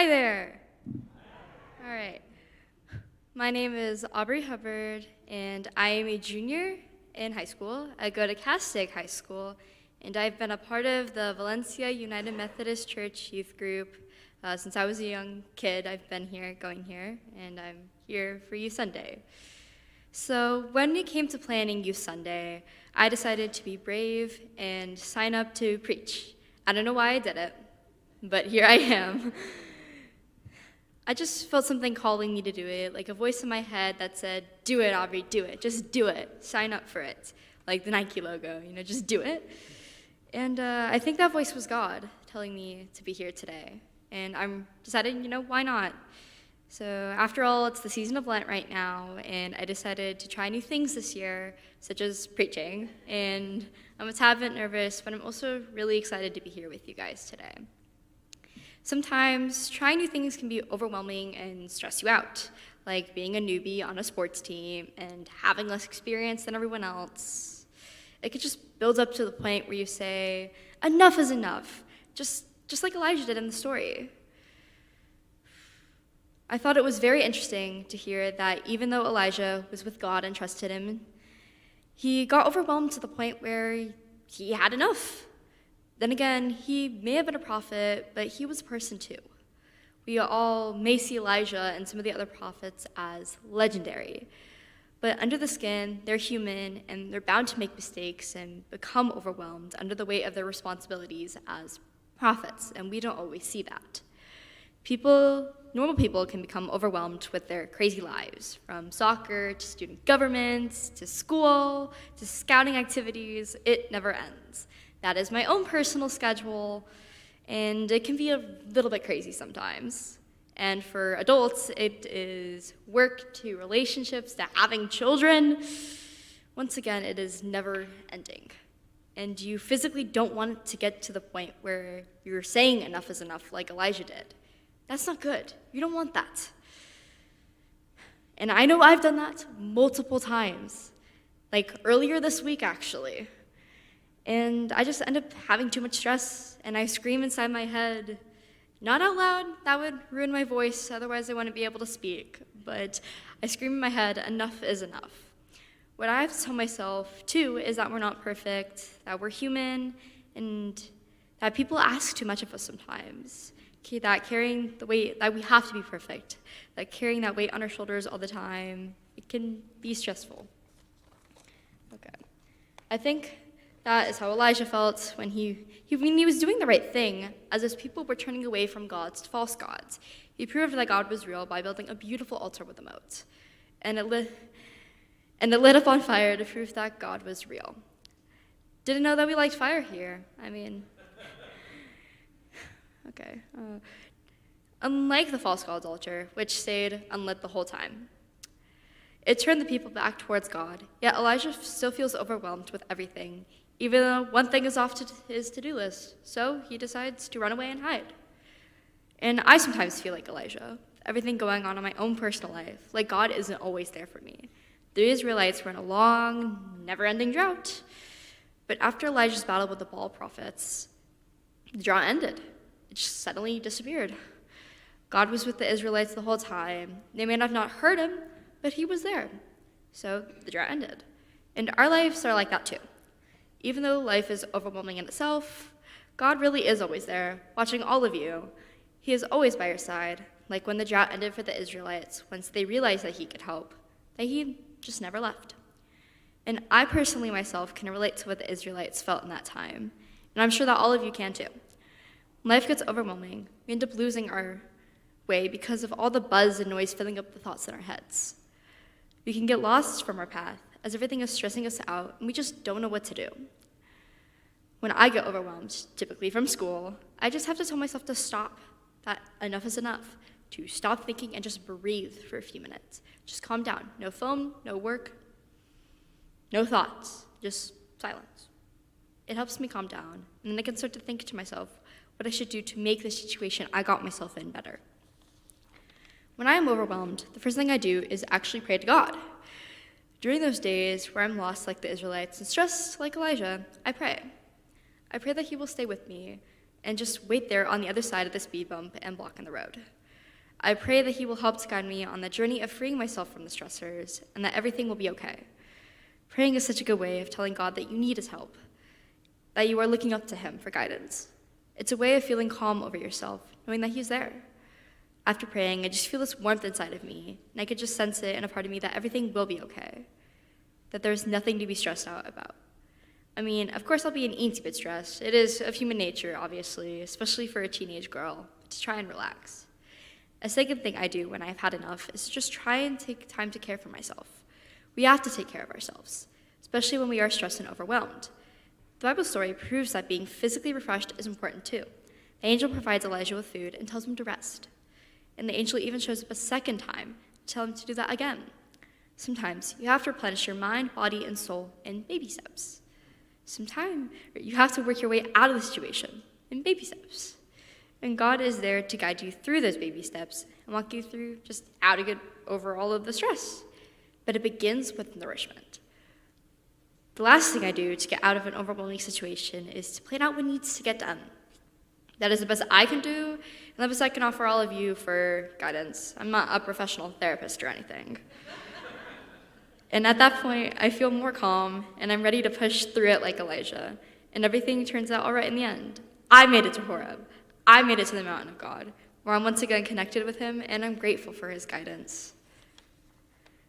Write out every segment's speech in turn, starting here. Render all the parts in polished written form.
Hi there. All right. My name is Aubrey Hubbard, and I am a junior in high school. I go to Castaic High School, and I've been a part of the Valencia United Methodist Church youth group since I was a young kid. I've been here, going here, and I'm here for Youth Sunday. So when it came to planning Youth Sunday, I decided to be brave and sign up to preach. I don't know why I did it, but here I am. I just felt something calling me to do it, like a voice in my head that said, do it, Aubrey, do it, just do it, sign up for it. Like the Nike logo, just do it. And I think that voice was God telling me to be here today. And I'm decided, why not? So after all, it's the season of Lent right now, and I decided to try new things this year, such as preaching. And I'm a tad bit nervous, but I'm also really excited to be here with you guys today. Sometimes trying new things can be overwhelming and stress you out, like being a newbie on a sports team and having less experience than everyone else. It could just build up to the point where you say, enough is enough, just like Elijah did in the story. I thought it was very interesting to hear that even though Elijah was with God and trusted him, he got overwhelmed to the point where he had enough. Then again, he may have been a prophet, but he was a person too. We all may see Elijah and some of the other prophets as legendary, but under the skin, they're human and they're bound to make mistakes and become overwhelmed under the weight of their responsibilities as prophets, and we don't always see that. Normal people can become overwhelmed with their crazy lives, from soccer to student governments to school to scouting activities. It never ends. That is my own personal schedule, and it can be a little bit crazy sometimes. And for adults, it is work to relationships to having children. Once again, it is never ending. And you physically don't want it to get to the point where you're saying enough is enough, like Elijah did. That's not good. You don't want that. And I know I've done that multiple times, like earlier this week, actually. And I just end up having too much stress, and I scream inside my head, not out loud, that would ruin my voice, otherwise I wouldn't be able to speak, but I scream in my head, enough is enough. What I have to tell myself, too, is that we're not perfect, that we're human, and that people ask too much of us sometimes. That carrying the weight, that we have to be perfect, that carrying that weight on our shoulders all the time, it can be stressful. Okay. I think that is how Elijah felt when he was doing the right thing, as his people were turning away from gods to false gods. He proved that God was real by building a beautiful altar with a moat, and it lit up on fire to prove that God was real. Didn't know that we liked fire here. Okay. Unlike the false god's altar, which stayed unlit the whole time, it turned the people back towards God, yet Elijah still feels overwhelmed with everything, even though one thing is off his to-do list, so he decides to run away and hide. And I sometimes feel like Elijah, everything going on in my own personal life, like God isn't always there for me. The Israelites were in a long, never-ending drought, but after Elijah's battle with the Baal prophets, the drought ended. It just suddenly disappeared. God was with the Israelites the whole time. They may have not heard him, but he was there. So the drought ended. And our lives are like that too. Even though life is overwhelming in itself, God really is always there, watching all of you. He is always by your side, like when the drought ended for the Israelites, once they realized that he could help, that he just never left. And I personally myself can relate to what the Israelites felt in that time. And I'm sure that all of you can too. When life gets overwhelming, we end up losing our way because of all the buzz and noise filling up the thoughts in our heads. We can get lost from our path as everything is stressing us out and we just don't know what to do. When I get overwhelmed, typically from school, I just have to tell myself to stop, that enough is enough, to stop thinking and just breathe for a few minutes. Just calm down. No phone, no work, no thoughts, just silence. It helps me calm down, and then I can start to think to myself what I should do to make the situation I got myself in better. When I am overwhelmed, the first thing I do is actually pray to God. During those days where I'm lost like the Israelites and stressed like Elijah, I pray. I pray that he will stay with me and just wait there on the other side of the speed bump and block in the road. I pray that he will help to guide me on the journey of freeing myself from the stressors and that everything will be okay. Praying is such a good way of telling God that you need his help, that you are looking up to him for guidance. It's a way of feeling calm over yourself, knowing that he's there. After praying, I just feel this warmth inside of me, and I could just sense it in a part of me that everything will be okay, that there's nothing to be stressed out about. I mean, of course I'll be an eensy bit stressed. It is of human nature, obviously, especially for a teenage girl, to try and relax. A second thing I do when I've had enough is to just try and take time to care for myself. We have to take care of ourselves, especially when we are stressed and overwhelmed. The Bible story proves that being physically refreshed is important too. The angel provides Elijah with food and tells him to rest. And the angel even shows up a second time to tell him to do that again. Sometimes you have to replenish your mind, body, and soul in baby steps. Sometimes you have to work your way out of the situation in baby steps. And God is there to guide you through those baby steps and walk you through just how to get over all of the stress. But it begins with nourishment. The last thing I do to get out of an overwhelming situation is to plan out what needs to get done. That is the best I can do, and the best I can offer all of you for guidance. I'm not a professional therapist or anything. And at that point, I feel more calm, and I'm ready to push through it like Elijah. And everything turns out all right in the end. I made it to Horeb. I made it to the mountain of God, where I'm once again connected with him, and I'm grateful for his guidance.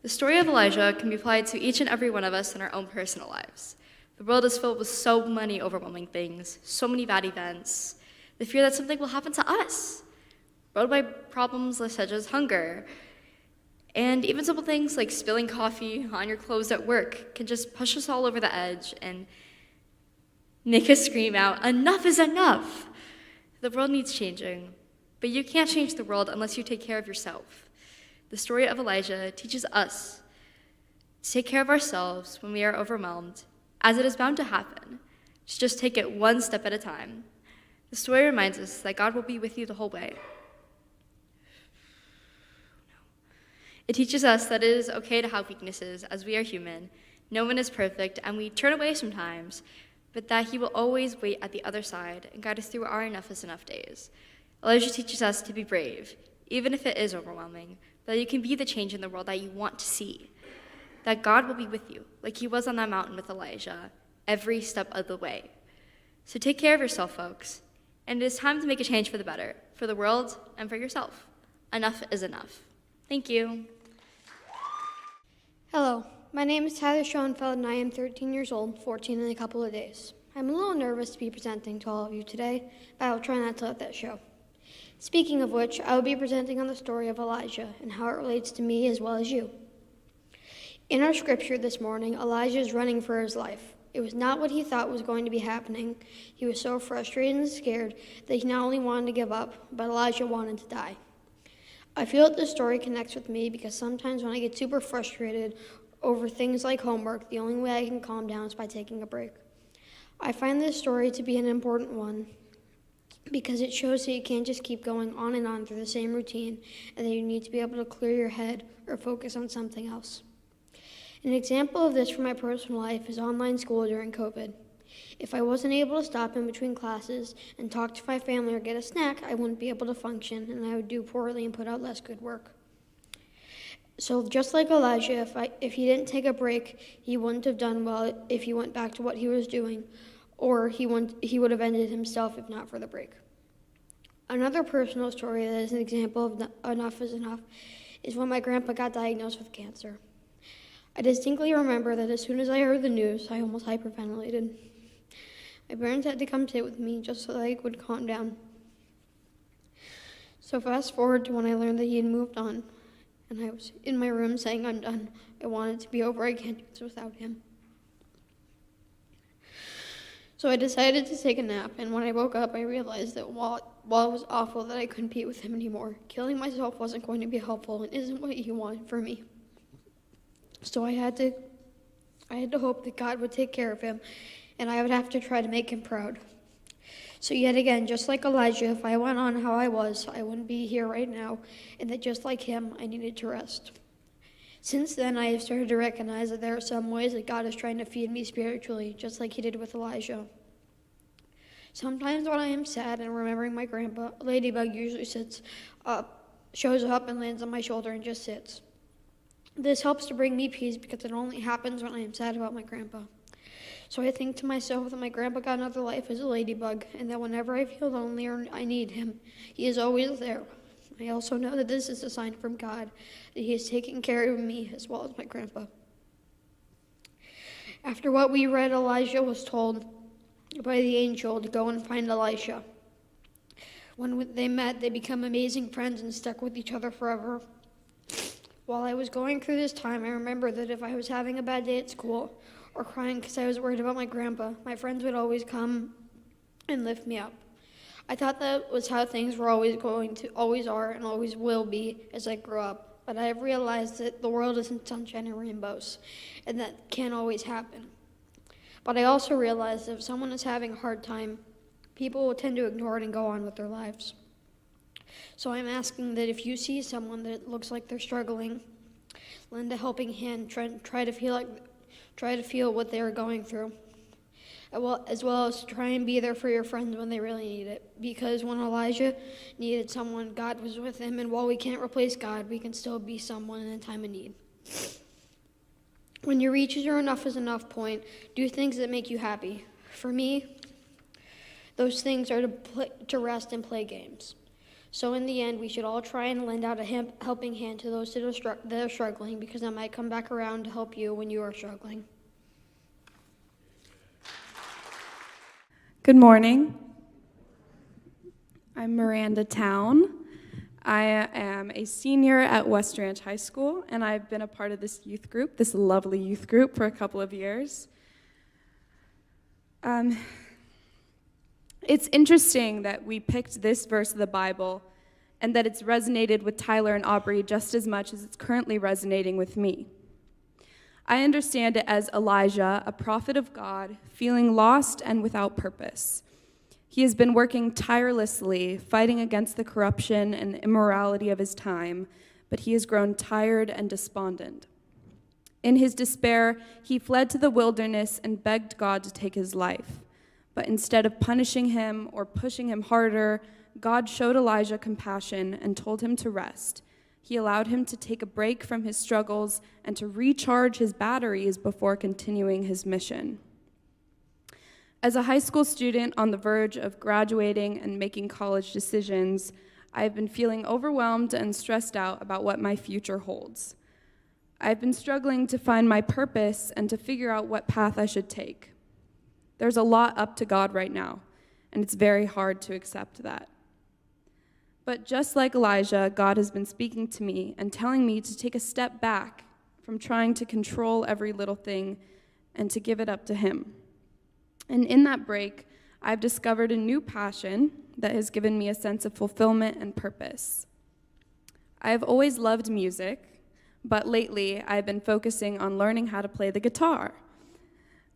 The story of Elijah can be applied to each and every one of us in our own personal lives. The world is filled with so many overwhelming things, so many bad events, the fear that something will happen to us, brought by problems such as hunger, and even simple things like spilling coffee on your clothes at work can just push us all over the edge and make us scream out, "Enough is enough!" The world needs changing, but you can't change the world unless you take care of yourself. The story of Elijah teaches us to take care of ourselves when we are overwhelmed, as it is bound to happen. To just take it one step at a time. The story reminds us that God will be with you the whole way. It teaches us that it is okay to have weaknesses, as we are human. No one is perfect, and we turn away sometimes, but that he will always wait at the other side and guide us through our enough is enough days. Elijah teaches us to be brave, even if it is overwhelming, that you can be the change in the world that you want to see, that God will be with you, like he was on that mountain with Elijah, every step of the way. So take care of yourself, folks, and it is time to make a change for the better, for the world and for yourself. Enough is enough. Thank you. Hello, my name is Tyler Schoenfeld and I am 13 years old, 14 in a couple of days. I'm a little nervous to be presenting to all of you today, but I will try not to let that show. Speaking of which, I will be presenting on the story of Elijah and how it relates to me as well as you. In our scripture this morning, Elijah is running for his life. It was not what he thought was going to be happening. He was so frustrated and scared that he not only wanted to give up, but Elijah wanted to die. I feel that this story connects with me because sometimes when I get super frustrated over things like homework, the only way I can calm down is by taking a break. I find this story to be an important one because it shows that you can't just keep going on and on through the same routine and that you need to be able to clear your head or focus on something else. An example of this from my personal life is online school during COVID. If I wasn't able to stop in between classes and talk to my family or get a snack, I wouldn't be able to function and I would do poorly and put out less good work. So just like Elijah, if he didn't take a break, he wouldn't have done well if he went back to what he was doing, or he would have ended himself if not for the break. Another personal story that is an example of enough is enough is when my grandpa got diagnosed with cancer. I distinctly remember that as soon as I heard the news, I almost hyperventilated. My parents had to come sit with me just so that I could calm down. So fast forward to when I learned that he had moved on, and I was in my room saying, "I'm done. I want it to be over. I can't do this without him." So I decided to take a nap, and when I woke up, I realized that while it was awful that I couldn't be with him anymore, killing myself wasn't going to be helpful and isn't what he wanted for me. So I had to hope that God would take care of him, and I would have to try to make him proud. So yet again, just like Elijah, if I went on how I was, I wouldn't be here right now, and that just like him, I needed to rest. Since then, I have started to recognize that there are some ways that God is trying to feed me spiritually, just like he did with Elijah. Sometimes when I am sad and remembering my grandpa, a ladybug usually shows up and lands on my shoulder and just sits. This helps to bring me peace because it only happens when I am sad about my grandpa. So I think to myself that my grandpa got another life as a ladybug, and that whenever I feel lonely or I need him, he is always there. I also know that this is a sign from God that he is taking care of me as well as my grandpa. After what we read, Elijah was told by the angel to go and find Elisha. When they met, they become amazing friends and stuck with each other forever. While I was going through this time, I remember that if I was having a bad day at school or crying because I was worried about my grandpa, my friends would always come and lift me up. I thought that was how things were always are, and always will be as I grow up. But I have realized that the world isn't sunshine and rainbows, and that can't always happen. But I also realize that if someone is having a hard time, people will tend to ignore it and go on with their lives. So I'm asking that if you see someone that looks like they're struggling, lend a helping hand, try to feel what they're going through. As well as try and be there for your friends when they really need it. Because when Elijah needed someone, God was with him, and while we can't replace God, we can still be someone in a time of need. When you reach your enough is enough point, do things that make you happy. For me, those things are to rest and play games. So in the end, we should all try and lend out a helping hand to those that are struggling, because that might come back around to help you when you are struggling. Good morning. I'm Miranda Town. I am a senior at West Ranch High School, and I've been a part of this youth group, this lovely youth group, for a couple of years. It's interesting that we picked this verse of the Bible and that it's resonated with Tyler and Aubrey just as much as it's currently resonating with me. I understand it as Elijah, a prophet of God, feeling lost and without purpose. He has been working tirelessly, fighting against the corruption and immorality of his time, but he has grown tired and despondent. In his despair, he fled to the wilderness and begged God to take his life. But instead of punishing him or pushing him harder, God showed Elijah compassion and told him to rest. He allowed him to take a break from his struggles and to recharge his batteries before continuing his mission. As a high school student on the verge of graduating and making college decisions, I have been feeling overwhelmed and stressed out about what my future holds. I've been struggling to find my purpose and to figure out what path I should take. There's a lot up to God right now, and it's very hard to accept that. But just like Elijah, God has been speaking to me and telling me to take a step back from trying to control every little thing and to give it up to him. And in that break, I've discovered a new passion that has given me a sense of fulfillment and purpose. I have always loved music, but lately I've been focusing on learning how to play the guitar.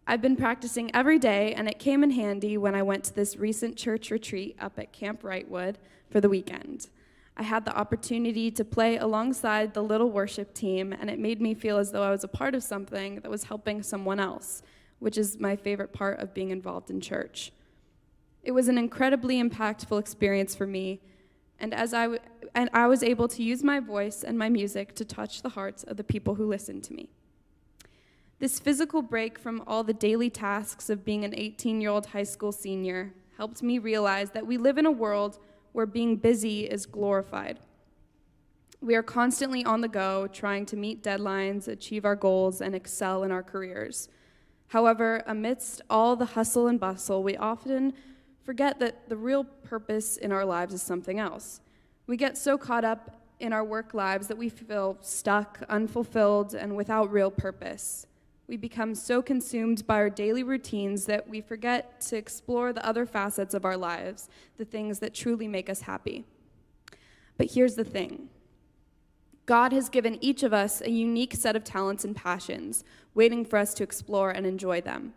I've been practicing every day, and it came in handy when I went to this recent church retreat up at Camp Wrightwood for the weekend. I had the opportunity to play alongside the little worship team, and it made me feel as though I was a part of something that was helping someone else, which is my favorite part of being involved in church. It was an incredibly impactful experience for me, and I was able to use my voice and my music to touch the hearts of the people who listened to me. This physical break from all the daily tasks of being an 18-year-old high school senior helped me realize that we live in a world where being busy is glorified. We are constantly on the go, trying to meet deadlines, achieve our goals, and excel in our careers. However, amidst all the hustle and bustle, we often forget that the real purpose in our lives is something else. We get so caught up in our work lives that we feel stuck, unfulfilled, and without real purpose. We become so consumed by our daily routines that we forget to explore the other facets of our lives, the things that truly make us happy. But here's the thing. God has given each of us a unique set of talents and passions, waiting for us to explore and enjoy them.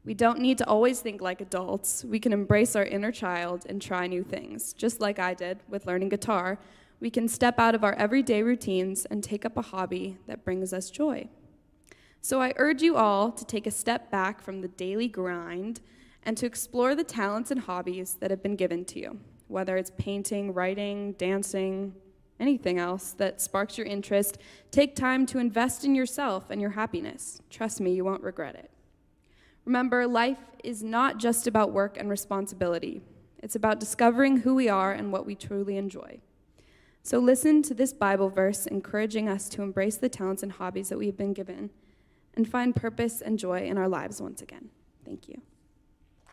We don't need to always think like adults. We can embrace our inner child and try new things. Just like I did with learning guitar, we can step out of our everyday routines and take up a hobby that brings us joy. So I urge you all to take a step back from the daily grind and to explore the talents and hobbies that have been given to you, whether it's painting, writing, dancing, anything else that sparks your interest. Take time to invest in yourself and your happiness. Trust me, you won't regret it. Remember, life is not just about work and responsibility. It's about discovering who we are and what we truly enjoy. So listen to this Bible verse encouraging us to embrace the talents and hobbies that we've been given and find purpose and joy in our lives once again. Thank you.